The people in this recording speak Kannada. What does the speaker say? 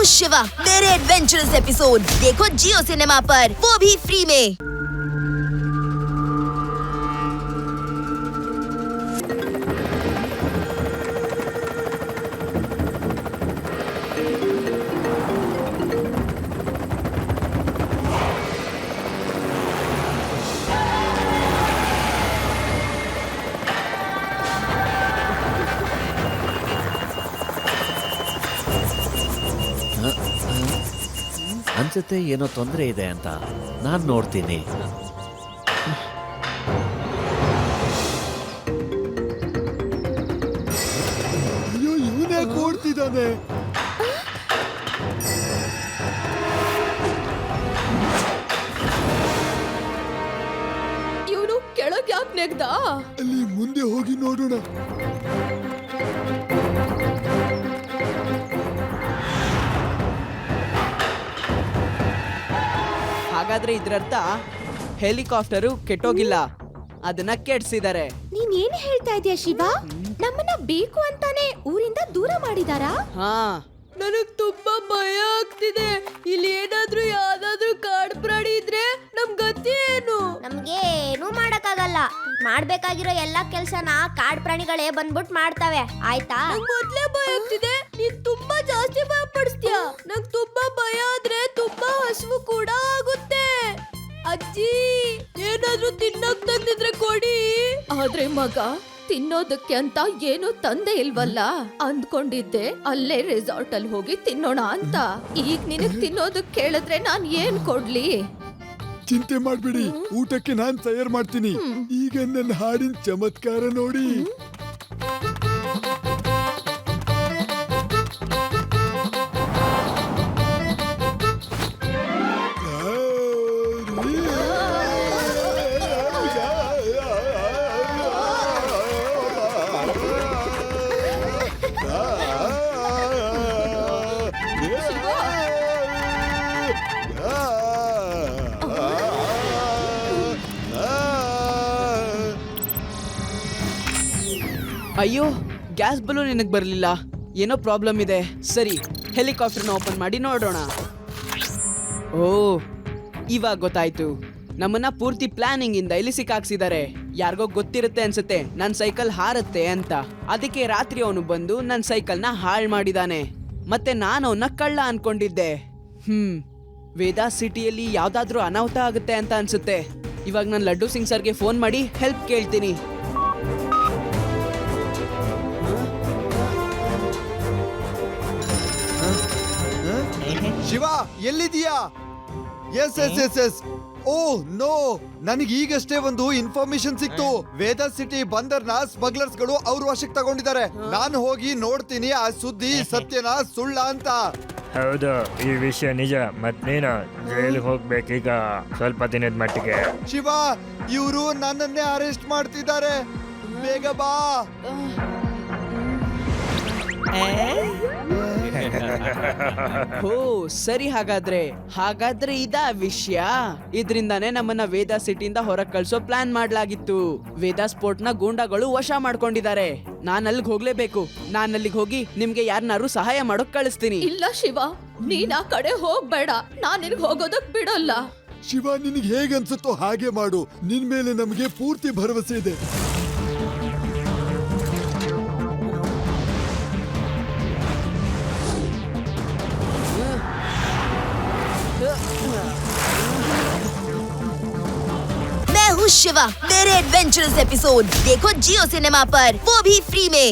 शिवा मेरे एडवेंचरस एपिसोड देखो जियो सिनेमा पर, वो भी फ्री में। ಅನ್ಸುತ್ತೆ ಏನೋ ತೊಂದರೆ ಇದೆ ಅಂತ ನಾನು ನೋಡ್ತೀನಿ. ಅಯ್ಯೋ ಇವನೇ ಓಡ್ತಿದ್ದಾನೆ. ಇವನು ಕೆಳಗೆ ಯಾಕೆ ನೆಗ್ದ? ಅಲ್ಲಿ ಮುಂದೆ ಹೋಗಿ ನೋಡೋಣ. ಹಾಗಾದ್ರೆ ಇದ್ರರ್ಥ ಹೆಲಿಕಾಪ್ಟರು ಕೆಟ್ಟೋಗಿಲ್ಲ, ಅದನ್ನ ಕೆಡ್ಸಿದ್ದಾರೆ. ನೀನ್ ಏನ್ ಹೇಳ್ತಾ ಇದೀಯ ಶಿವ? ನಮ್ಮನ್ನ ಬೇಕು ಅಂತಾನೆ ಊರಿಂದ ದೂರ ಮಾಡಿದಾರಾ? ಹಾ, ನನಗ್ ತುಂಬಾ ಭಯ ಆಗ್ತಿದೆ. ಇಲ್ಲಿ ಏನಾದ್ರೂ ಯಾವ್ದಾದ್ರೂ ಕಾಡು ಪ್ರಾಣಿ ಇದ್ರೆ ನಮ್ ಗತಿ ಏನು? ನಮ್ಗೆ ಏನೂ ಮಾಡಕ್ಕಾಗಲ್ಲ. ಮಾಡ್ಬೇಕಾಗಿರೋ ಎಲ್ಲಾ ಕೆಲ್ಸನ ಕಾಡ್ ಪ್ರಾಣಿಗಳೇ ಬಂದ್ಬಿಟ್ ಮಾಡ್ತವೆ, ಆಯ್ತಾ? ನಂಗ್ ಮೊದ್ಲೇ ಭಯ ಆಗ್ತಿದೆ, ನೀನ್ ತುಂಬಾ ಜಾಸ್ತಿ ಭಯ ಪಡಿಸ್ತೀಯ. ನಂಗ್ ತುಂಬಾ ಭಯ ಆದ್ರೆ ತುಂಬಾ ಹಸಿವು ಕೂಡ ಆಗುತ್ತೆ. ಅಜ್ಜಿ, ಏನಾದ್ರೂ ತಿನ್ನಕ್ ತಂದಿದ್ರೆ ಕೊಡಿ. ಆದ್ರೆ ಮಗ, ತಿನ್ನೋದಕ್ಕೆ ಅಂತ ಏನು ತಂದೆ ಇಲ್ವಲ್ಲ. ಅಂದ್ಕೊಂಡಿದ್ದೆ ಅಲ್ಲೇ ರೆಸಾರ್ಟ್ ಅಲ್ಲಿ ಹೋಗಿ ತಿನ್ನೋಣ ಅಂತ. ಈಗ ನಿನಗ್ ತಿನ್ನೋದಕ್ ಕೇಳಿದ್ರೆ ನಾನ್ ಏನ್ ಕೊಡ್ಲಿ? ಚಿಂತೆ ಮಾಡ್ಬಿಡಿ, ಊಟಕ್ಕೆ ನಾನ್ ತಯಾರು ಮಾಡ್ತೀನಿ. ಈಗ ನನ್ನ ಹಾಡಿನ ಚಮತ್ಕಾರ ನೋಡಿ. ಅಯ್ಯೋ, ಗ್ಯಾಸ್ ಬಲೂನ್ ನಿನಗೆ ಬರಲಿಲ್ಲ. ಏನೋ ಪ್ರಾಬ್ಲಮ್ ಇದೆ. ಸರಿ, ಹೆಲಿಕಾಪ್ಟರ್ನ ಓಪನ್ ಮಾಡಿ ನೋಡೋಣ. ಓ, ಇವಾಗ ಗೊತ್ತಾಯ್ತು. ನಮ್ಮನ್ನ ಪೂರ್ತಿ ಪ್ಲಾನಿಂಗ್ ಇಂದ ಇಲ್ಲಿ ಸಿಕ್ಕಾಕ್ಸಿದ್ದಾರೆ. ಯಾರಿಗೋ ಗೊತ್ತಿರುತ್ತೆ ಅನ್ಸುತ್ತೆ ನನ್ನ ಸೈಕಲ್ ಹಾರತ್ತೆ ಅಂತ. ಅದಕ್ಕೆ ರಾತ್ರಿ ಅವನು ಬಂದು ನನ್ನ ಸೈಕಲ್ನ ಹಾಳು ಮಾಡಿದಾನೆ. ಮತ್ತೆ ನಾನು ಅವನ್ನ ಕಳ್ಳ ಅನ್ಕೊಂಡಿದ್ದೆ. ವೇದಾ ಸಿಟಿಯಲ್ಲಿ ಯಾವ್ದಾದ್ರೂ ಅನಾಹುತ ಆಗುತ್ತೆ ಅಂತ ಅನ್ಸುತ್ತೆ. ಇವಾಗ ನಾನು ಲಡ್ಡು ಸಿಂಗ್ ಸರ್ಗೆ ಫೋನ್ ಮಾಡಿ ಹೆಲ್ಪ್ ಕೇಳ್ತೀನಿ. ಶಿವ, ಎಲ್ಲಿದೀಯಾ? Yes yes yes yes. Oh no, ನನಗೆ ಈಗಷ್ಟೇ ಒಂದು ಇನ್ಫಾರ್ಮೇಶನ್ ಸಿಕ್ತು. ವೇದಾ ಸಿಟಿ ಬಂದರ್ನ ಸ್ಮಗ್ಲರ್ಸ್ ಗಳು ಅವ್ರ ವಶಕ್ಕೆ ತಗೊಂಡಿದ್ದಾರೆ. ನಾನು ಹೋಗಿ ನೋಡ್ತೀನಿ ಆ ಸುದ್ದಿ ಸತ್ಯನಾ ಸುಳ್ಳ ಅಂತ. ಹೌದು, ಈ ವಿಷಯ ನಿಜ. ಮತ್ ನೀನು ಜೈಲಿಗೆ ಹೋಗ್ಬೇಕೀಗ ಸ್ವಲ್ಪ ದಿನದ ಮಟ್ಟಿಗೆ. ಶಿವ, ಇವರು ನನ್ನನ್ನೇ ಅರೆಸ್ಟ್ ಮಾಡ್ತಿದ್ದಾರೆ. ಬೇಗ ಬಾ. ಓ ಸರಿ, ಹಾಗಾದ್ರೆ ಇದಾ ವಿಷಯ. ಇದ್ರಿಂದಾನೇ ನಮ್ಮನ್ನ ವೇದಾ ಸಿಟಿಯಿಂದ ಹೊರಗೆ ಕಳ್ಸೋ ಪ್ಲಾನ್ ಮಾಡ್ಲಾಗಿತ್ತು. ವೇದಾ ಸ್ಪೋರ್ಟ್ ನ ಗೂಂಡಾಗಳು ವಶ ಮಾಡ್ಕೊಂಡಿದ್ದಾರೆ. ನಾನ್ ಅಲ್ಲಿಗೆ ಹೋಗ್ಲೇಬೇಕು. ನಾನ್ ಅಲ್ಲಿಗೆ ಹೋಗಿ ನಿಮ್ಗೆ ಯಾರನ್ನಾರು ಸಹಾಯ ಮಾಡೋಕ್ ಕಳಿಸ್ತೀನಿ. ಇಲ್ಲ ಶಿವ, ನೀನ್ ಆ ಕಡೆ ಹೋಗ್ಬೇಡ. ನಾನ್ ನಿನ್ಗೆ ಹೋಗೋದಕ್ ಬಿಡೋಲ್ಲ. ಶಿವ, ನಿನಗೆ ಹೇಗನ್ಸುತ್ತೋ ಹಾಗೆ ಮಾಡು. ನಿನ್ ಮೇಲೆ ನಮಗೆ ಪೂರ್ತಿ ಭರವಸೆ ಇದೆ. मैं हूँ शिवा मेरे एडवेंचरस एपिसोड देखो जियो सिनेमा पर, वो भी फ्री में।